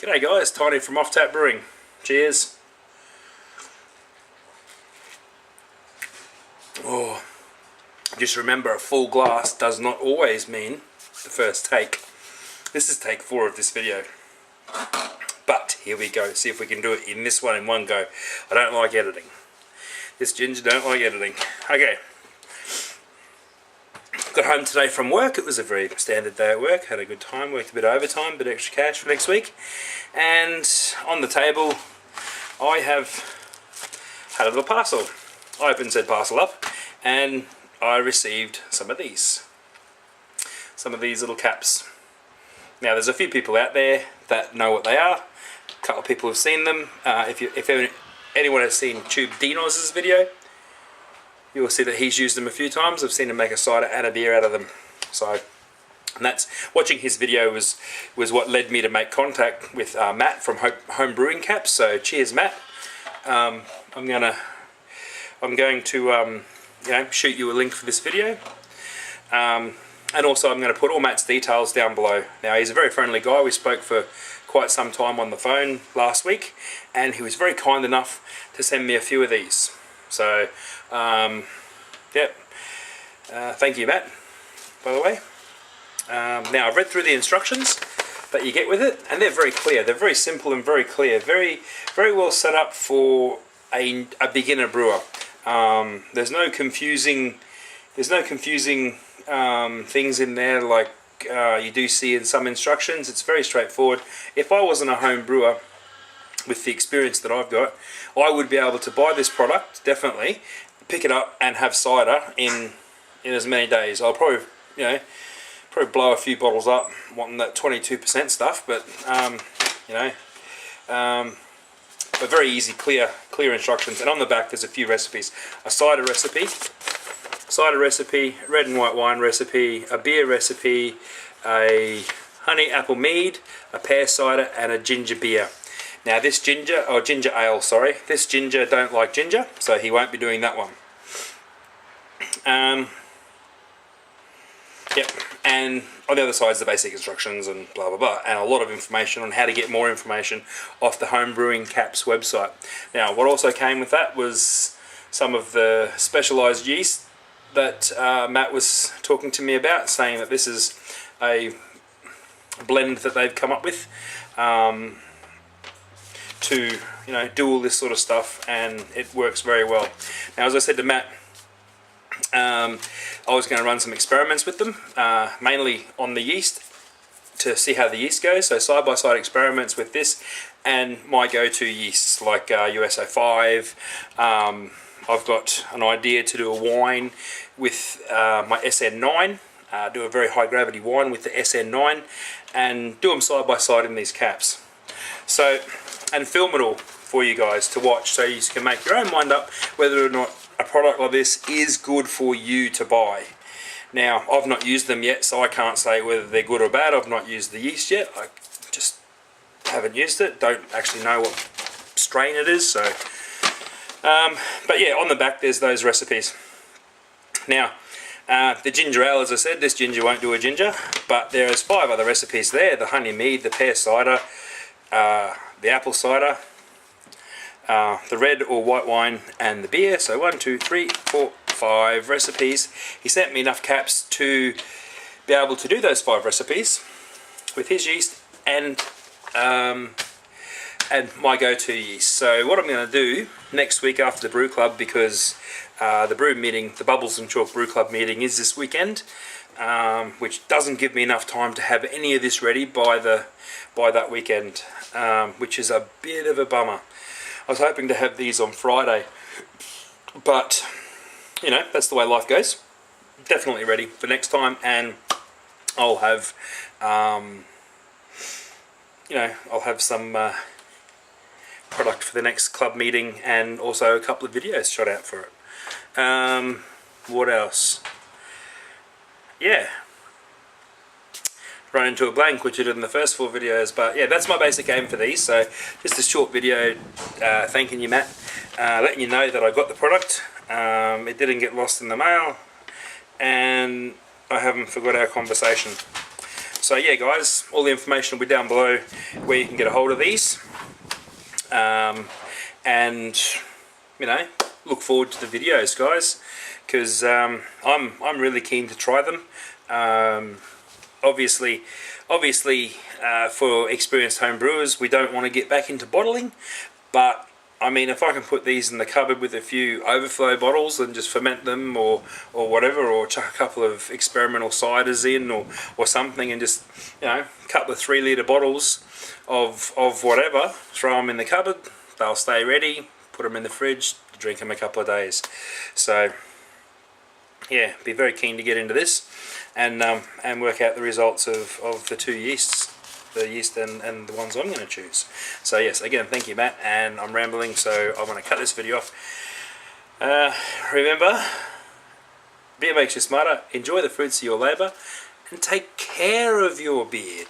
G'day guys, Tiny from Offtap Brewing. Cheers. Oh, just remember, a full glass does not always mean the first take. This is take 4 of this video. But here we go, see if we can do it in this one in one go. I don't like editing. This ginger don't like editing. Okay. Got home today from work. It was a very standard day at work. Had a good time, worked a bit of overtime, bit extra cash for next week. And on the table I have had a little parcel. I opened said parcel up and I received some of these little caps. Now there's a few people out there that know what they are. A couple of people have seen them. If anyone has seen Tube Dinos's video, you will see that he's used them a few times. I've seen him make a cider and a beer out of them. So, and that's watching his video was what led me to make contact with Matt from Home Brewing Caps. So cheers, Matt. I'm going to shoot you a link for this video, and also I'm going to put all Matt's details down below. Now he's a very friendly guy. We spoke for quite some time on the phone last week, and he was very kind enough to send me a few of these. So, thank you, Matt, by the way. Now, I've read through the instructions that you get with it, and they're very clear. They're very simple and very clear. Very, very well set up for a beginner brewer. There's no confusing things in there like you do see in some instructions. It's very straightforward. If I wasn't a home brewer, with the experience that I've got, I would be able to buy this product, definitely, pick it up and have cider in as many days. I'll probably blow a few bottles up wanting that 22% stuff, but but very easy, clear instructions. And on the back there's a few recipes: a cider recipe, red and white wine recipe, a beer recipe, a honey apple mead, a pear cider, and a ginger beer. Now this ginger ale, sorry, this ginger don't like ginger, so he won't be doing that one. Yep, and on the other side is the basic instructions and blah blah blah, and a lot of information on how to get more information off the Home Brewing Caps website. Now what also came with that was some of the specialised yeast that Matt was talking to me about, saying that this is a blend that they've come up with to do all this sort of stuff, and it works very well. Now, as I said to Matt, I was going to run some experiments with them, mainly on the yeast, to see how the yeast goes. So side-by-side experiments with this and my go-to yeasts like USO5. I've got an idea to do a wine with my SN9, do a very high gravity wine with the SN9, and do them side-by-side in these caps. So, and film it all for you guys to watch, so you can make your own mind up whether or not a product like this is good for you to buy. Now, I've not used them yet, so I can't say whether they're good or bad. I've not used the yeast yet. I just haven't used it. Don't actually know what strain it is. So, but yeah, on the back there's those recipes. Now, the ginger ale, as I said, this ginger won't do a ginger, but there's 5 other recipes there: the honey mead, the pear cider, the apple cider, the red or white wine, and the beer. So 1, 2, 3, 4, 5 recipes. He sent me enough caps to be able to do those 5 recipes with his yeast and my go-to yeast. So what I'm going to do next week after the brew club, because the brew meeting, the Bubbles and Chalk Brew Club meeting, is this weekend, which doesn't give me enough time to have any of this ready by that weekend, which is a bit of a bummer. I was hoping to have these on Friday, but that's the way life goes. Definitely ready for next time, and I'll have I'll have some product for the next club meeting, and also a couple of videos shot out for it. What else? Yeah, run into a blank, which I did in the first 4 videos, but yeah, that's my basic aim for these. So just a short video thanking you, Matt, letting you know that I got the product. It didn't get lost in the mail, and I haven't forgot our conversation. So yeah, guys, all the information will be down below where you can get a hold of these. And you know, look forward to the videos, guys, because I'm really keen to try them. Obviously, for experienced home brewers, we don't want to get back into bottling, but I mean, if I can put these in the cupboard with a few overflow bottles and just ferment them, or whatever, or chuck a couple of experimental ciders in, or something, and just, you know, a couple of 3 litre bottles of whatever, throw them in the cupboard, they'll stay ready. Put them in the fridge, drink them a couple of days. So yeah, be very keen to get into this and work out the results of the 2 yeasts, the yeast and the ones I'm going to choose. So yes, again, thank you, Matt, and I'm rambling, so I want to cut this video off. Remember, beer makes you smarter, enjoy the fruits of your labour, and take care of your beard.